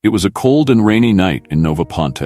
It was a cold and rainy night in Nova Ponte,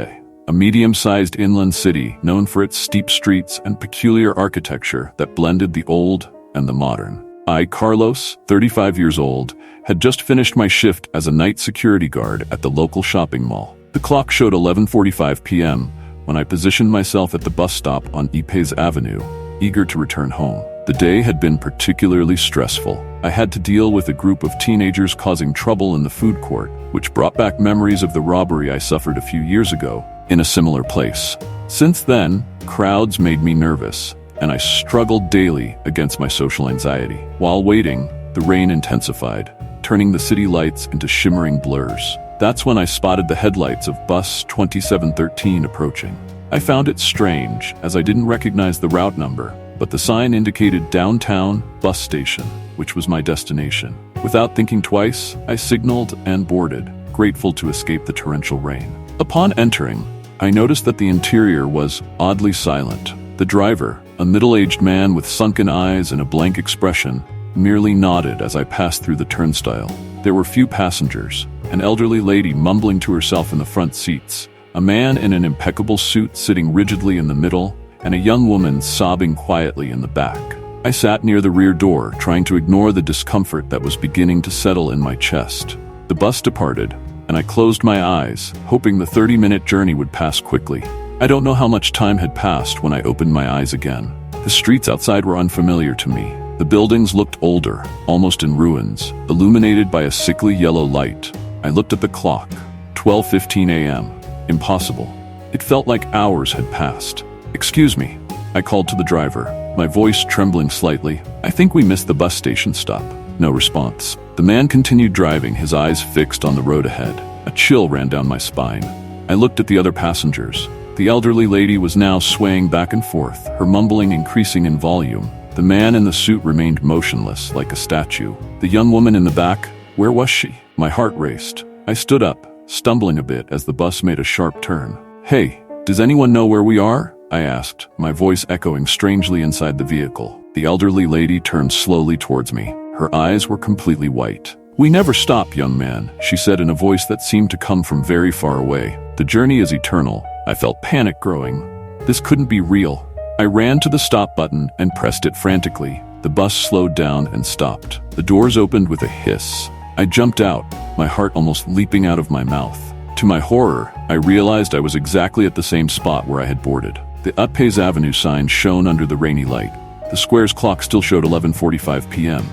a medium-sized inland city known for its steep streets and peculiar architecture that blended the old and the modern. I, Carlos, 35 years old, had just finished my shift as a night security guard at the local shopping mall. The clock showed 11:45 p.m. when I positioned myself at the bus stop on Ypres Avenue, eager to return home. The day had been particularly stressful. I had to deal with a group of teenagers causing trouble in the food court, which brought back memories of the robbery I suffered a few years ago in a similar place. Since then, crowds made me nervous, and I struggled daily against my social anxiety. While waiting, the rain intensified, turning the city lights into shimmering blurs. That's when I spotted the headlights of bus 2713 approaching. I found it strange, as I didn't recognize the route number, but the sign indicated downtown bus station, which was my destination. Without thinking twice, I signaled and boarded, grateful to escape the torrential rain. Upon entering, I noticed that the interior was oddly silent. The driver, a middle-aged man with sunken eyes and a blank expression, merely nodded as I passed through the turnstile. There were few passengers, an elderly lady mumbling to herself in the front seats, a man in an impeccable suit sitting rigidly in the middle, and a young woman sobbing quietly in the back. I sat near the rear door, trying to ignore the discomfort that was beginning to settle in my chest. The bus departed, and I closed my eyes, hoping the 30-minute journey would pass quickly. I don't know how much time had passed when I opened my eyes again. The streets outside were unfamiliar to me. The buildings looked older, almost in ruins, illuminated by a sickly yellow light. I looked at the clock. 12:15 a.m. Impossible. It felt like hours had passed. "Excuse me," I called to the driver, my voice trembling slightly. "I think we missed the bus station stop." No response. The man continued driving, his eyes fixed on the road ahead. A chill ran down my spine. I looked at the other passengers. The elderly lady was now swaying back and forth, her mumbling increasing in volume. The man in the suit remained motionless, like a statue. The young woman in the back, where was she? My heart raced. I stood up, stumbling a bit as the bus made a sharp turn. "Hey, does anyone know where we are?" I asked, my voice echoing strangely inside the vehicle. The elderly lady turned slowly towards me. Her eyes were completely white. "We never stop, young man," she said in a voice that seemed to come from very far away. "The journey is eternal." I felt panic growing. This couldn't be real. I ran to the stop button and pressed it frantically. The bus slowed down and stopped. The doors opened with a hiss. I jumped out, my heart almost leaping out of my mouth. To my horror, I realized I was exactly at the same spot where I had boarded. The Ypres Avenue sign shone under the rainy light. The square's clock still showed 11:45 p.m.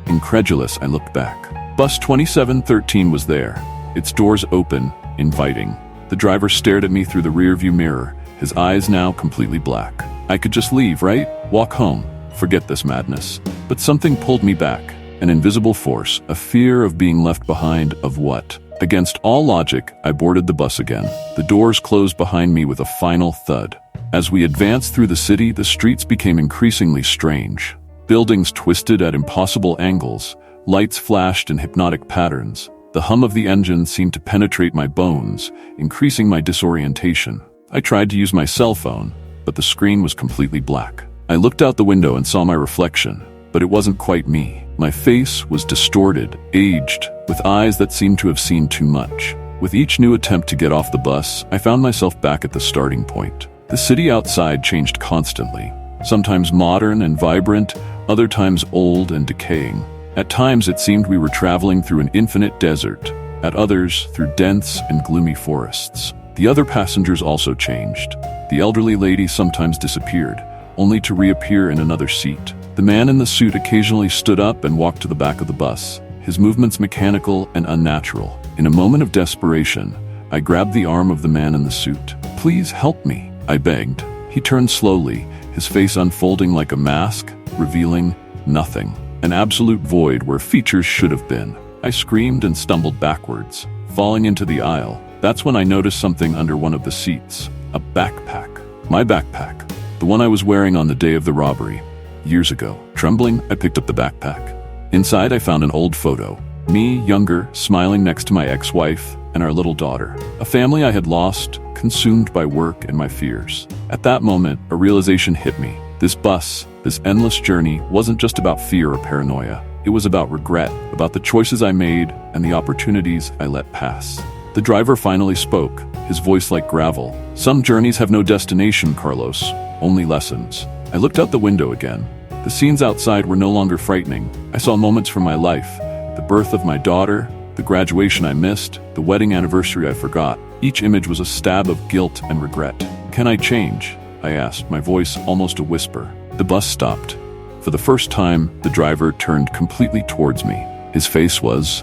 Incredulous, I looked back. Bus 2713 was there, its doors open, inviting. The driver stared at me through the rearview mirror, his eyes now completely black. I could just leave, right? Walk home. Forget this madness. But something pulled me back. An invisible force, a fear of being left behind, of what? Against all logic, I boarded the bus again. The doors closed behind me with a final thud. As we advanced through the city, the streets became increasingly strange. Buildings twisted at impossible angles, lights flashed in hypnotic patterns. The hum of the engine seemed to penetrate my bones, increasing my disorientation. I tried to use my cell phone, but the screen was completely black. I looked out the window and saw my reflection, but it wasn't quite me. My face was distorted, aged, with eyes that seemed to have seen too much. With each new attempt to get off the bus, I found myself back at the starting point. The city outside changed constantly, sometimes modern and vibrant, other times old and decaying. At times it seemed we were traveling through an infinite desert, at others through dense and gloomy forests. The other passengers also changed. The elderly lady sometimes disappeared, only to reappear in another seat. The man in the suit occasionally stood up and walked to the back of the bus, his movements mechanical and unnatural. In a moment of desperation, I grabbed the arm of the man in the suit. "Please help me," I begged. He turned slowly, his face unfolding like a mask, revealing nothing. An absolute void where features should have been. I screamed and stumbled backwards, falling into the aisle. That's when I noticed something under one of the seats. A backpack. My backpack. The one I was wearing on the day of the robbery. Years ago. Trembling, I picked up the backpack. Inside, I found an old photo. Me, younger, smiling next to my ex-wife and our little daughter. A family I had lost, consumed by work and my fears. At that moment, a realization hit me. This bus, this endless journey, wasn't just about fear or paranoia. It was about regret, about the choices I made and the opportunities I let pass. The driver finally spoke, his voice like gravel. Some journeys have no destination, Carlos, only lessons. I looked out the window again. The scenes outside were no longer frightening. I saw moments from my life, the birth of my daughter, the graduation I missed, the wedding anniversary I forgot. Each image was a stab of guilt and regret. Can I change? I asked, my voice almost a whisper. The bus stopped. For the first time, the driver turned completely towards me. His face was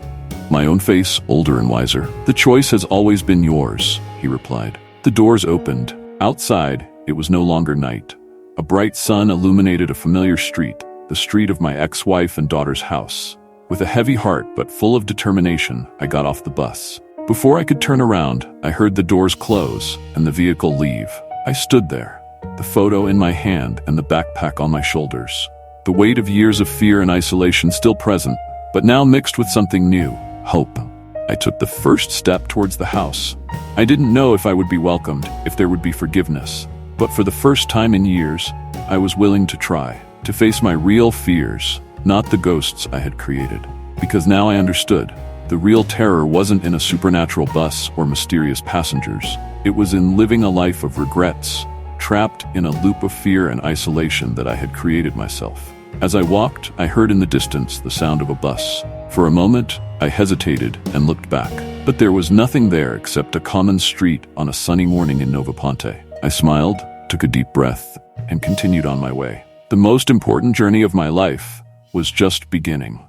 my own face, older and wiser. The choice has always been yours, he replied. The doors opened. Outside, it was no longer night. A bright sun illuminated a familiar street, the street of my ex-wife and daughter's house. With a heavy heart but full of determination, I got off the bus. Before I could turn around, I heard the doors close and the vehicle leave. I stood there, the photo in my hand and the backpack on my shoulders. The weight of years of fear and isolation still present, but now mixed with something new, hope. I took the first step towards the house. I didn't know if I would be welcomed, if there would be forgiveness. But for the first time in years, I was willing to try, to face my real fears, not the ghosts I had created. Because now I understood. The real terror wasn't in a supernatural bus or mysterious passengers. It was in living a life of regrets, trapped in a loop of fear and isolation that I had created myself. As I walked, I heard in the distance the sound of a bus. For a moment, I hesitated and looked back. But there was nothing there except a common street on a sunny morning in Nova Ponte. I smiled, took a deep breath, and continued on my way. The most important journey of my life was just beginning.